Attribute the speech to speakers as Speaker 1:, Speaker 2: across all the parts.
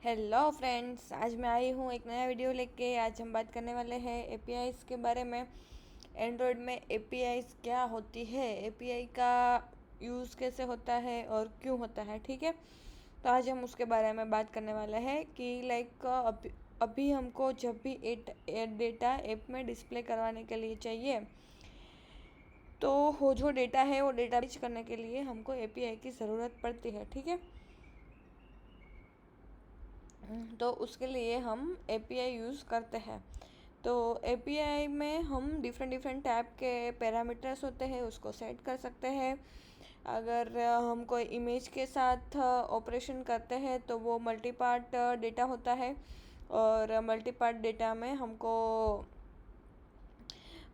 Speaker 1: Hello friends, आज मैं आई हूँ एक नया वीडियो लेके। आज हम बात करने वाले हैं एपीआईज़ के बारे में। एंड्रॉयड में एपीआईज़ क्या होती है, एपीआई का यूज़ कैसे होता है और क्यों होता है, ठीक है। तो आज हम उसके बारे में बात करने वाले हैं कि अभी हमको जब भी डेटा ऐप में डिस्प्ले करवाने के लिए चाहिए, तो वो जो डेटा है वो डेटा रीच करने के लिए हमको एपीआई की ज़रूरत पड़ती है, ठीक है। तो उसके लिए हम एपीआई यूज़ करते हैं। तो एपीआई में हम डिफरेंट डिफरेंट टाइप के पैरामीटर्स होते हैं, उसको सेट कर सकते हैं। अगर हम कोई इमेज के साथ ऑपरेशन करते हैं तो वो मल्टी पार्ट डेटा होता है, और मल्टी पार्ट डेटा में हमको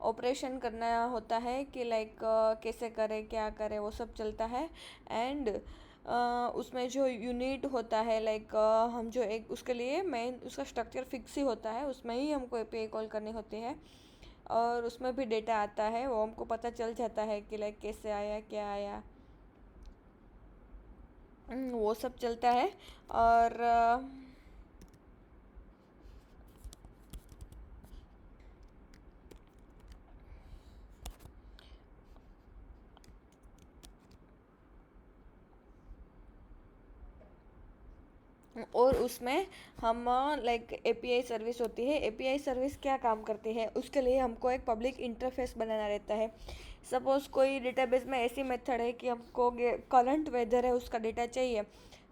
Speaker 1: ऑपरेशन करना होता है कि कैसे करें, क्या करें, वो सब चलता है। एंड उसमें जो यूनिट होता है, हम जो एक उसके लिए मेन उसका स्ट्रक्चर फिक्स ही होता है, उसमें ही हमको एपीआई कॉल करनी होती है। और उसमें भी डेटा आता है, वो हमको पता चल जाता है कि कैसे आया, क्या आया, वो सब चलता है। और उसमें हम एपीआई सर्विस होती है। एपीआई सर्विस क्या काम करती है, उसके लिए हमको एक पब्लिक इंटरफेस बनाना रहता है। सपोज़ कोई डेटाबेस में ऐसी मेथड है कि हमको करंट वेदर है उसका डेटा चाहिए,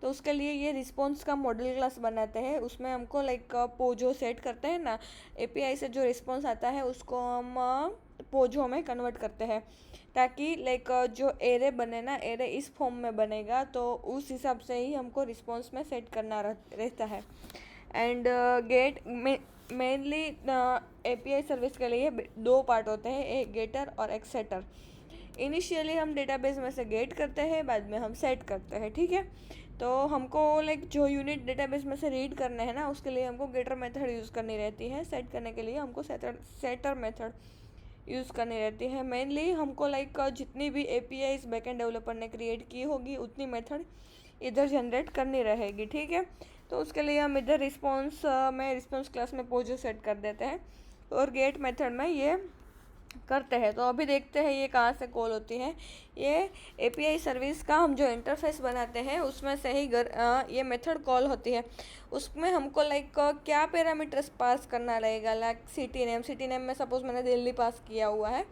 Speaker 1: तो उसके लिए ये रिस्पॉन्स का मॉडल क्लास बनाते हैं। उसमें हमको पोजो सेट करते हैं ना, एपीआई से जो रिस्पॉन्स आता है उसको हम पोजो में कन्वर्ट करते हैं, ताकि जो एरे बने ना, एरे इस फॉर्म में बनेगा, तो उस हिसाब से ही हमको रिस्पॉन्स में सेट करना रहता है। And get mainly API service के लिए दो पार्ट होते हैं, एक गेटर और एक सेटर। इनिशियली हम डेटाबेस में से गेट करते हैं, बाद में हम सेट करते हैं, ठीक है। तो हमको जो यूनिट डेटाबेस में से रीड करने हैं ना, उसके लिए हमको गेटर मेथड यूज़ करनी रहती है। सेट करने के लिए हमको सेटर मेथड यूज़ करनी रहती है। मेनली हमको जितनी भी एपीआईज बैकएंड डेवलपर ने क्रिएट की होगी उतनी मेथड इधर जनरेट करनी रहेगी, ठीक है। तो उसके लिए हम इधर रिस्पॉन्स क्लास में पोजो सेट कर देते हैं, और गेट मेथड में ये करते हैं। तो अभी देखते हैं ये कहाँ से कॉल होती है। ये एपीआई सर्विस का हम जो इंटरफेस बनाते हैं उसमें से ही ये मेथड कॉल होती है। उसमें हमको क्या पैरामीटर्स पास करना रहेगा, सिटी नेम में सपोज मैंने दिल्ली पास किया हुआ है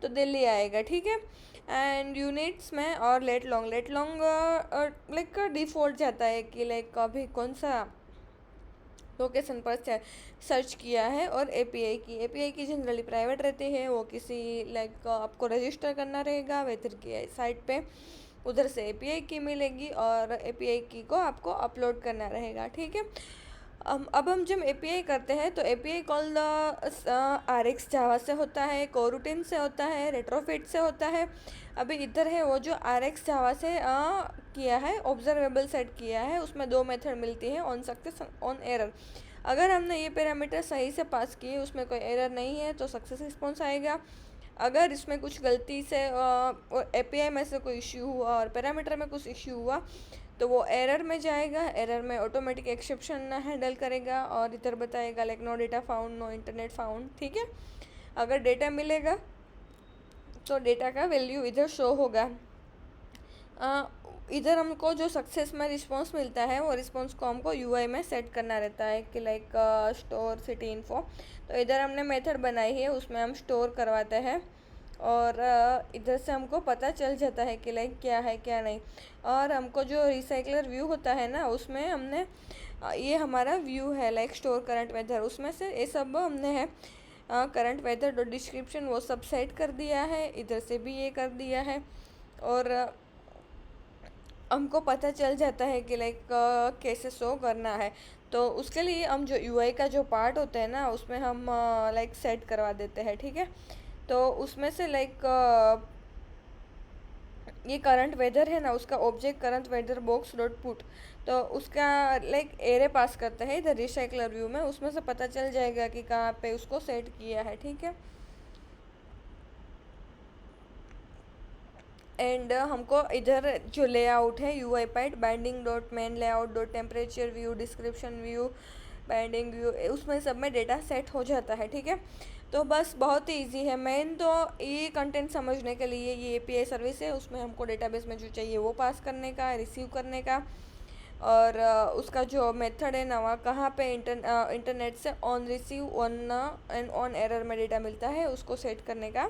Speaker 1: तो दिल्ली आएगा, ठीक है। एंड यूनिट्स में और लेट लॉन्ग डिफ़ॉल्ट जाता है कि अभी कौन सा लोकेशन पर सर्च किया है। और एपीआई की जनरली प्राइवेट रहती है, वो किसी आपको रजिस्टर करना रहेगा वेदर की साइट पे, उधर से एपीआई की मिलेगी और एपीआई की को आपको अपलोड करना रहेगा, ठीक है। अब हम जब एपीआई करते हैं तो एपीआई कॉल आरएक्स जावा से होता है, कोरूटिन से होता है, रेट्रोफिट से होता है। अभी इधर है वो जो आरएक्स जावा से किया है, ऑब्जर्वेबल सेट किया है, उसमें दो मेथड मिलती है, ऑन सक्सेस, ऑन एरर। अगर हमने ये पैरामीटर सही से पास किए, उसमें कोई एरर नहीं है, तो सक्सेस रिस्पॉन्स आएगा। अगर इसमें कुछ गलती से एपीआई में से कोई इश्यू हुआ और पैरामीटर में कुछ इश्यू हुआ, तो वो एरर में जाएगा। एरर में ऑटोमेटिक एक्सेप्शन हैंडल करेगा और इधर बताएगा no data found, no internet found, ठीक है। अगर डेटा मिलेगा तो डेटा का वैल्यू इधर शो होगा। इधर हमको जो सक्सेस में रिस्पॉन्स मिलता है, वो रिस्पॉन्स को हमको यूआई में सेट करना रहता है कि स्टोर सिटी इन्फो। तो इधर हमने मेथड बनाई है, उसमें हम स्टोर करवाते हैं, और इधर से हमको पता चल जाता है कि क्या है क्या नहीं। और हमको जो रिसाइकलर व्यू होता है ना, उसमें हमने ये हमारा व्यू है स्टोर करंट वेदर, उसमें से ये सब हमने है करंट वेदर डॉट डिस्क्रिप्शन वो सब सेट कर दिया है, इधर से भी ये कर दिया है। और हमको पता चल जाता है कि कैसे शो करना है। तो उसके लिए हम जो यूआई का जो पार्ट होता है ना, उसमें हम सेट करवा देते हैं, ठीक है। तो उसमें से ये करंट वेदर है ना, उसका object current weather box dot put, तो उसका एरे पास करता है इधर रिसाइकलर व्यू में, उसमें से पता चल जाएगा कि कहाँ पे उसको सेट किया है, ठीक है। एंड हमको इधर जो लेआउट है UI pad binding dot main layout dot temperature view description view binding view उसमें सब में डेटा सेट हो जाता है, ठीक है। तो बस बहुत ही ईजी है। मेन तो ये कंटेंट समझने के लिए ये एपीआई सर्विस है, उसमें हमको डेटाबेस में जो चाहिए वो पास करने का, रिसीव करने का, और उसका जो मेथड है ना वहाँ कहाँ पे इंटरनेट से on receive on and on error में डेटा मिलता है उसको सेट करने का,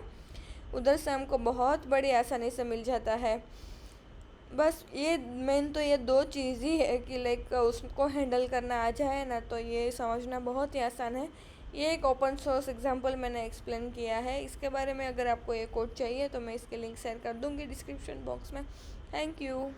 Speaker 1: उधर से हमको बहुत बड़ी आसानी से मिल जाता है। बस ये मेन तो ये दो चीज़ ही है कि लाइक उसको हैंडल करना आ जाए ना तो ये समझना बहुत ही आसान है। ये एक ओपन सोर्स एग्जांपल मैंने एक्सप्लेन किया है। इसके बारे में अगर आपको ये कोड चाहिए तो मैं इसके लिंक शेयर कर दूँगी डिस्क्रिप्शन बॉक्स में। Thank you.